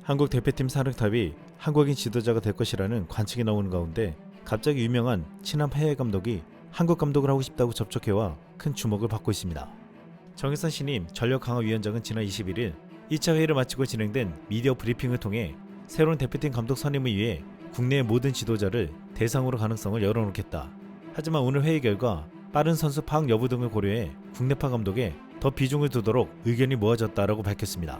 한국 대표팀 사령탑이 한국인 지도자가 될 것이라는 관측이 나오는 가운데 갑자기 유명한 친한 해외 감독이 한국 감독을 하고 싶다고 접촉해와 큰 주목을 받고 있습니다. 정혜선 신임 전력강화위원장은 지난 21일 2차 회의를 마치고 진행된 미디어 브리핑을 통해 새로운 대표팀 감독 선임을 위해 국내의 모든 지도자를 대상으로 가능성을 열어놓겠다. 하지만 오늘 회의 결과 빠른 선수 파악 여부 등을 고려해 국내파 감독에 더 비중을 두도록 의견이 모아졌다라고 밝혔습니다.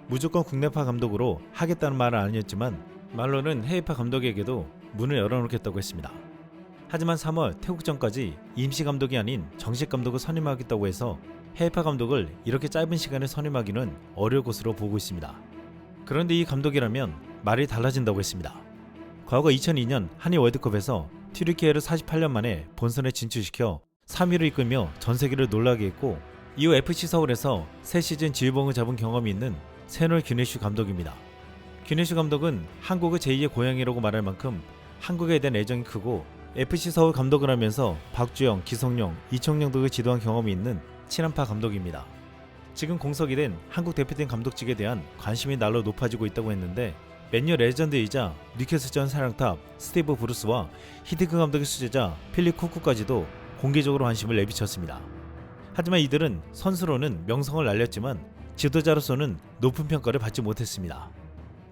무조건 국내파 감독으로 하겠다는 말은 아니었지만 말로는 해외파 감독에게도 문을 열어놓겠다고 했습니다. 하지만 3월 태국전까지 임시 감독이 아닌 정식 감독을 선임하겠다고 해서 해외파 감독을 이렇게 짧은 시간에 선임하기는 어려울 것으로 보고 있습니다. 그런데 이 감독이라면 말이 달라진다고 했습니다. 과거 2002년 한일 월드컵에서 튀르키예를 48년 만에 본선에 진출시켜 3위를 이끌며 전세계를 놀라게 했고, 이후 FC 서울에서 새 시즌 지휘봉을 잡은 경험이 있는 세놀 규네슈 감독입니다. 규네슈 감독은 한국의 제2의 고향이라고 말할 만큼 한국에 대한 애정이 크고 FC 서울 감독을 하면서 박주영, 기성용, 이청용 등을 지도한 경험이 있는 친한파 감독입니다. 지금 공석이 된 한국 대표팀 감독직에 대한 관심이 날로 높아지고 있다고 했는데, 맨유 레전드이자 뉴캐슬전 사령탑 스티브 브루스와 히딩크 감독의 수제자 필립 쿠쿠까지도 공개적으로 관심을 내비쳤습니다. 하지만 이들은 선수로는 명성을 날렸지만 지도자로서는 높은 평가를 받지 못했습니다.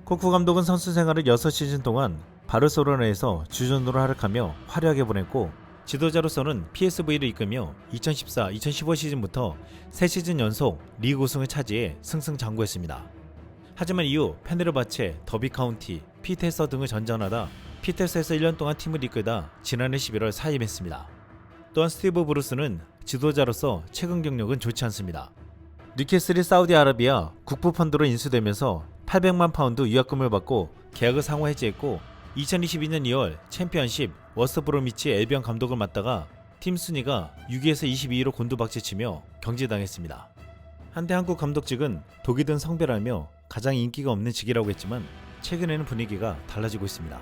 쿠쿠 감독은 선수 생활을 6시즌 동안 바르셀로나에서 주전으로 활약하며 화려하게 보냈고, 지도자로서는 PSV를 이끌며 2014-2015 시즌부터 3시즌 연속 리그 우승을 차지해 승승장구했습니다. 하지만 이후 페네르바체, 더비 카운티, 피테서 등을 전전하다 피테스에서 1년 동안 팀을 이끌다 지난해 11월 사임했습니다. 또한 스티브 브루스는 지도자로서 최근 경력은 좋지 않습니다. 뉴캐슬이 사우디아라비아 국부 펀드로 인수되면서 800만 파운드 유학금을 받고 계약을 상호 해지했고, 2022년 2월 챔피언십 워스트브로미치 엘비언 감독을 맡다가 팀 순위가 6위에서 22위로 곤두박질치며 경질당했습니다. 한때 한국 감독직은 독이 든 성별하며 가장 인기가 없는 직이라고 했지만 최근에는 분위기가 달라지고 있습니다.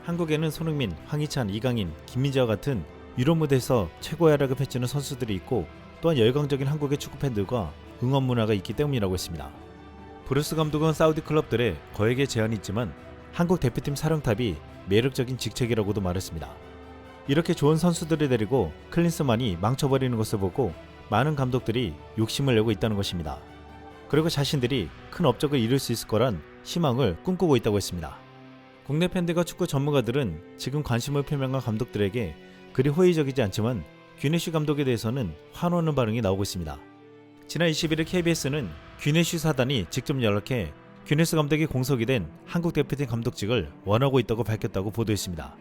한국에는 손흥민, 황희찬, 이강인, 김민재와 같은 유럽 무대에서 최고의 활약을 펼치는 선수들이 있고, 또한 열광적인 한국의 축구 팬들과 응원 문화가 있기 때문이라고 했습니다. 브루스 감독은 사우디 클럽들의 거액의 제한이 있지만 한국 대표팀 사령탑이 매력적인 직책이라고도 말했습니다. 이렇게 좋은 선수들을 데리고 클린스만이 망쳐버리는 것을 보고 많은 감독들이 욕심을 내고 있다는 것입니다. 그리고 자신들이 큰 업적을 이룰 수 있을 거란 희망을 꿈꾸고 있다고 했습니다. 국내 팬들과 축구 전문가들은 지금 관심을 표명한 감독들에게 그리 호의적이지 않지만 규네슈 감독에 대해서는 환호하는 반응이 나오고 있습니다. 지난 21일 KBS는 규네슈 사단이 직접 연락해 규네스 감독이 공석이 된 한국 대표팀 감독직을 원하고 있다고 밝혔다고 보도했습니다.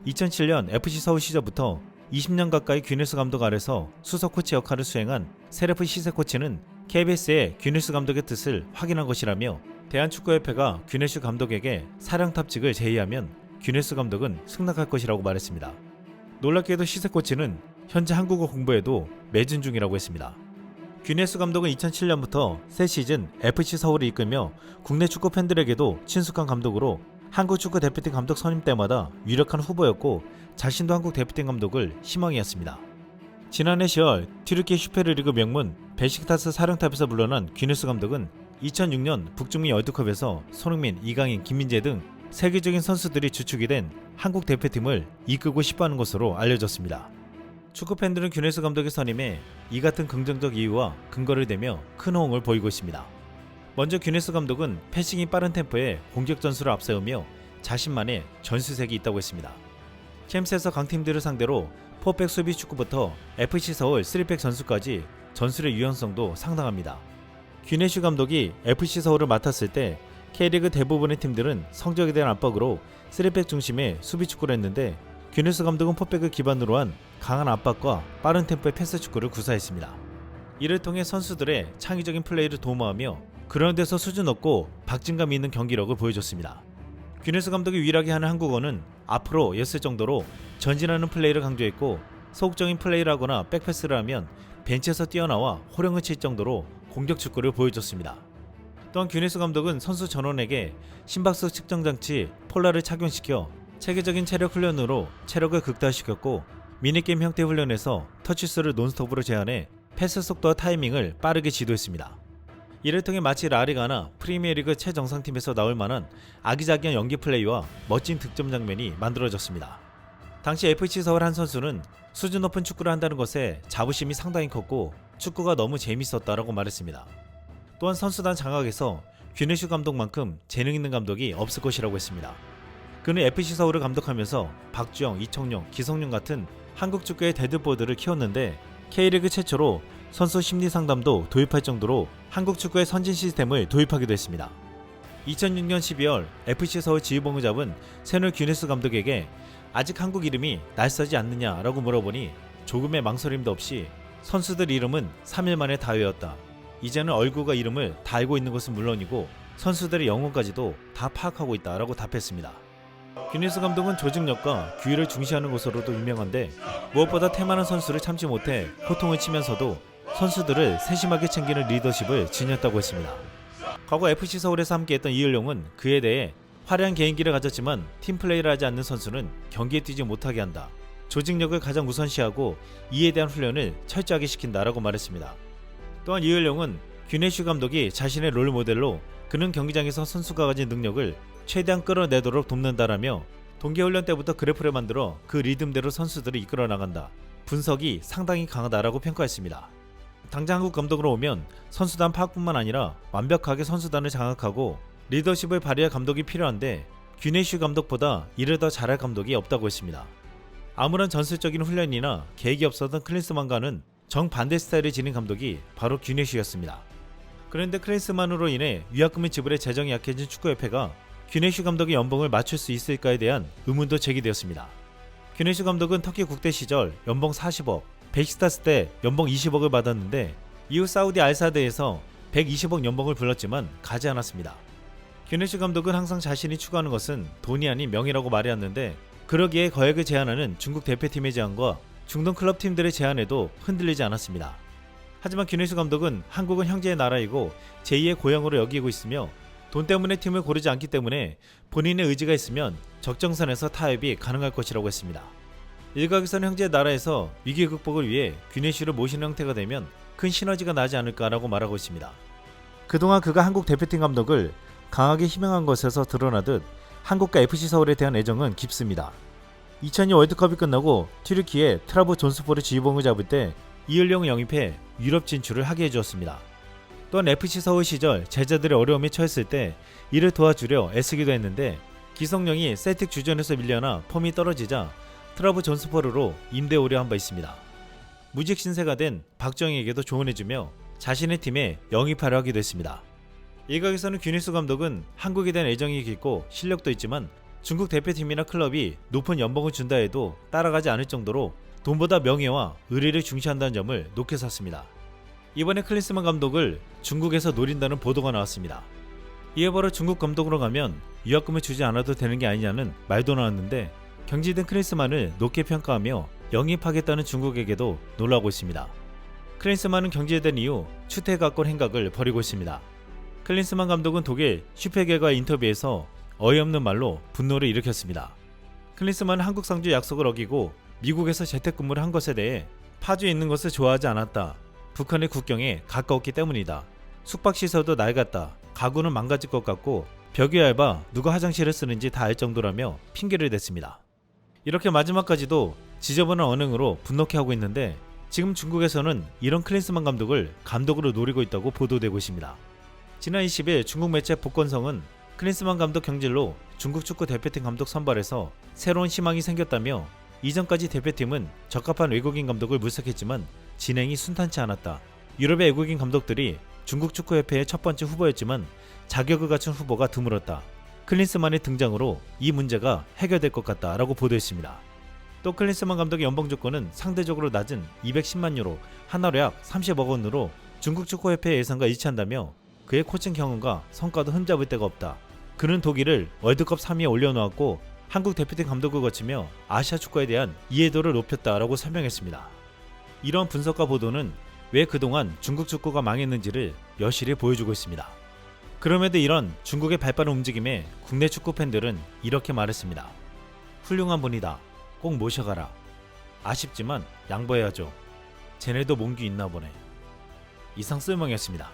2007년 FC 서울 시절부터 20년 가까이 규네스 감독 아래서 수석 코치 역할을 수행한 세레프 시세 코치는 KBS의 규네스 감독의 뜻을 확인한 것이라며, 대한축구협회가 규네스 감독에게 사령탑직을 제의하면 규네스 감독은 승낙할 것이라고 말했습니다. 놀랍게도 시세 코치는 현재 한국어 공부에도 매진 중이라고 했습니다. 규네스 감독은 2007년부터 새 시즌 FC 서울을 이끌며 국내 축구 팬들에게도 친숙한 감독으로 한국 축구 대표팀 감독 선임 때마다 유력한 후보였고, 자신도 한국 대표팀 감독을 희망이었습니다. 지난해 10월 튀르키예 슈페르리그 명문 베식타스 사령탑에서 물러난 규네스 감독은 2006년 북중미 월드컵에서 손흥민, 이강인, 김민재 등 세계적인 선수들이 주축이 된 한국 대표팀을 이끌고 싶어하는 것으로 알려졌습니다. 축구 팬들은 규네스 감독의 선임에 이 같은 긍정적 이유와 근거를 대며 큰 호응을 보이고 있습니다. 먼저 규네스 감독은 패싱이 빠른 템포에 공격 전술을 앞세우며 자신만의 전술색이 있다고 했습니다. 챔스에서 강팀들을 상대로 4백 수비 축구부터 FC 서울 3백 전술까지 전술의 유연성도 상당합니다. 규네슈 감독이 FC 서울을 맡았을 때 K리그 대부분의 팀들은 성적에 대한 압박으로 3백 중심의 수비 축구를 했는데, 규네스 감독은 4백을 기반으로 한 강한 압박과 빠른 템포의 패스 축구를 구사했습니다. 이를 통해 선수들의 창의적인 플레이를 도모하며 그라운드에서 수준 높고 박진감 있는 경기력을 보여줬습니다. 규네스 감독이 유일하게 하는 한국어는 앞으로 였을 정도로 전진하는 플레이를 강조했고, 소극적인 플레이를 하거나 백패스를 하면 벤치에서 뛰어나와 호령을 칠 정도로 공격 축구를 보여줬습니다. 또한 규네스 감독은 선수 전원에게 심박수 측정 장치 폴라를 착용시켜 체계적인 체력 훈련으로 체력을 극대화시켰고, 미니게임 형태 훈련에서 터치수를 논스톱으로 제한해 패스 속도와 타이밍을 빠르게 지도했습니다. 이를 통해 마치 라리가나 프리미어리그 최정상팀에서 나올 만한 아기자기한 연기 플레이와 멋진 득점 장면이 만들어졌습니다. 당시 FC 서울 한 선수는 수준 높은 축구를 한다는 것에 자부심이 상당히 컸고 축구가 너무 재밌었다라고 말했습니다. 또한 선수단 장악에서 균에슈 감독만큼 재능 있는 감독이 없을 것이라고 했습니다. 그는 FC 서울을 감독하면서 박주영, 이청용, 기성용 같은 한국 축구의 데드보드를 키웠는데 K리그 최초로 선수 심리 상담도 도입할 정도로 한국 축구의 선진 시스템을 도입하기도 했습니다. 2006년 12월 FC 서울 지휘봉을 잡은 세놀 균에스 감독에게 아직 한국 이름이 낯서지 않느냐라고 물어보니 조금의 망설임도 없이 선수들 이름은 3일 만에 다 외웠다. 이제는 얼굴과 이름을 다 알고 있는 것은 물론이고 선수들의 영혼까지도 다 파악하고 있다라고 답했습니다. 균에스 감독은 조직력과 규율을 중시하는 것으로도 유명한데 무엇보다 태만한 선수를 참지 못해 호통을 치면서도 선수들을 세심하게 챙기는 리더십을 지녔다고 했습니다. 과거 FC 서울에서 함께했던 이을용은 그에 대해 화려한 개인기를 가졌지만 팀플레이를 하지 않는 선수는 경기에 뛰지 못하게 한다. 조직력을 가장 우선시하고 이에 대한 훈련을 철저하게 시킨다라고 말했습니다. 또한 이을용은 균에슈 감독이 자신의 롤모델로 그는 경기장에서 선수가 가진 능력을 최대한 끌어내도록 돕는다라며 동계훈련 때부터 그래프를 만들어 그 리듬대로 선수들을 이끌어 나간다. 분석이 상당히 강하다라고 평가했습니다. 당장 한국 감독으로 오면 선수단 파악뿐만 아니라 완벽하게 선수단을 장악하고 리더십을 발휘할 감독이 필요한데 균에슈 감독보다 이를 더 잘할 감독이 없다고 했습니다. 아무런 전술적인 훈련이나 계획이 없었던 클린스만과는 정반대 스타일을 지닌 감독이 바로 균에슈였습니다. 그런데 클린스만으로 인해 위약금을 지불해 재정이 약해진 축구협회가 균에슈 감독의 연봉을 맞출 수 있을까에 대한 의문도 제기되었습니다. 균에슈 감독은 터키 국대 시절 연봉 40억, 벡시타스 때 연봉 20억을 받았는데 이후 사우디 알사드에서 120억 연봉을 불렀지만 가지 않았습니다. 균에슈 감독은 항상 자신이 추구하는 것은 돈이 아닌 명예라고 말해왔는데 그러기에 거액을 제안하는 중국 대표팀의 제안과 중동 클럽팀들의 제안에도 흔들리지 않았습니다. 하지만 균에슈 감독은 한국은 형제의 나라이고 제2의 고향으로 여기고 있으며 돈 때문에 팀을 고르지 않기 때문에 본인의 의지가 있으면 적정선에서 타협이 가능할 것이라고 했습니다. 일각에서는 형제의 나라에서 위기 극복을 위해 균에슈를 모시는 형태가 되면 큰 시너지가 나지 않을까라고 말하고 있습니다. 그동안 그가 한국 대표팀 감독을 강하게 희망한 것에서 드러나듯 한국과 FC 서울에 대한 애정은 깊습니다. 2002 월드컵이 끝나고 튀르키예 트라브존스포르 지휘봉을 잡을 때 이을용을 영입해 유럽 진출을 하게 해주었습니다. 또한 FC 서울 시절 제자들의 어려움에 처했을 때 이를 도와주려 애쓰기도 했는데 기성용이 셀틱 주전에서 밀려나 폼이 떨어지자 트라브존스포르로 임대 오려 한 바 있습니다. 무직 신세가 된 박정희에게도 조언해주며 자신의 팀에 영입하려 하기도 했습니다. 일각에서는 균에슈 감독은 한국에 대한 애정이 깊고 실력도 있지만 중국 대표팀이나 클럽이 높은 연봉을 준다 해도 따라가지 않을 정도로 돈보다 명예와 의리를 중시한다는 점을 높게 샀습니다. 이번에 클린스만 감독을 중국에서 노린다는 보도가 나왔습니다. 이에 바로 중국 감독으로 가면 위약금을 주지 않아도 되는 게 아니냐는 말도 나왔는데 경질된 클린스만을 높게 평가하며 영입하겠다는 중국에게도 놀라고 있습니다. 클린스만은 경질된 이후 추태각골 행각을 벌이고 있습니다. 클린스만 감독은 독일 슈페겔과의 인터뷰에서 어이없는 말로 분노를 일으켰습니다. 클린스만은 한국 상주 약속을 어기고 미국에서 재택근무를 한 것에 대해 파주에 있는 것을 좋아하지 않았다. 북한의 국경에 가까웠기 때문이다. 숙박시설도 낡았다. 가구는 망가질 것 같고 벽이 얇아 누가 화장실을 쓰는지 다 알 정도라며 핑계를 댔습니다. 이렇게 마지막까지도 지저분한 언행으로 분노케 하고 있는데 지금 중국에서는 이런 클린스만 감독을 감독으로 노리고 있다고 보도되고 있습니다. 지난 20일 중국 매체 복건성은 클린스만 감독 경질로 중국 축구 대표팀 감독 선발에서 새로운 희망이 생겼다며 이전까지 대표팀은 적합한 외국인 감독을 물색했지만 진행이 순탄치 않았다. 유럽의 외국인 감독들이 중국 축구협회의 첫 번째 후보였지만 자격을 갖춘 후보가 드물었다. 클린스만의 등장으로 이 문제가 해결될 것 같다라고 보도했습니다. 또 클린스만 감독의 연봉 조건은 상대적으로 낮은 210만 유로, 하나로 약 30억 원으로 중국 축구협회의 예상과 일치한다며 그의 코칭 경험과 성과도 흠잡을 데가 없다. 그는 독일을 월드컵 3위에 올려놓았고 한국 대표팀 감독을 거치며 아시아 축구에 대한 이해도를 높였다라고 설명했습니다. 이런 분석과 보도는 왜 그동안 중국 축구가 망했는지를 여실히 보여주고 있습니다. 그럼에도 이런 중국의 발빠른 움직임에 국내 축구 팬들은 이렇게 말했습니다. 훌륭한 분이다. 꼭 모셔가라. 아쉽지만 양보해야죠. 쟤네도 몽규 있나 보네. 이상 쓸멍이었습니다.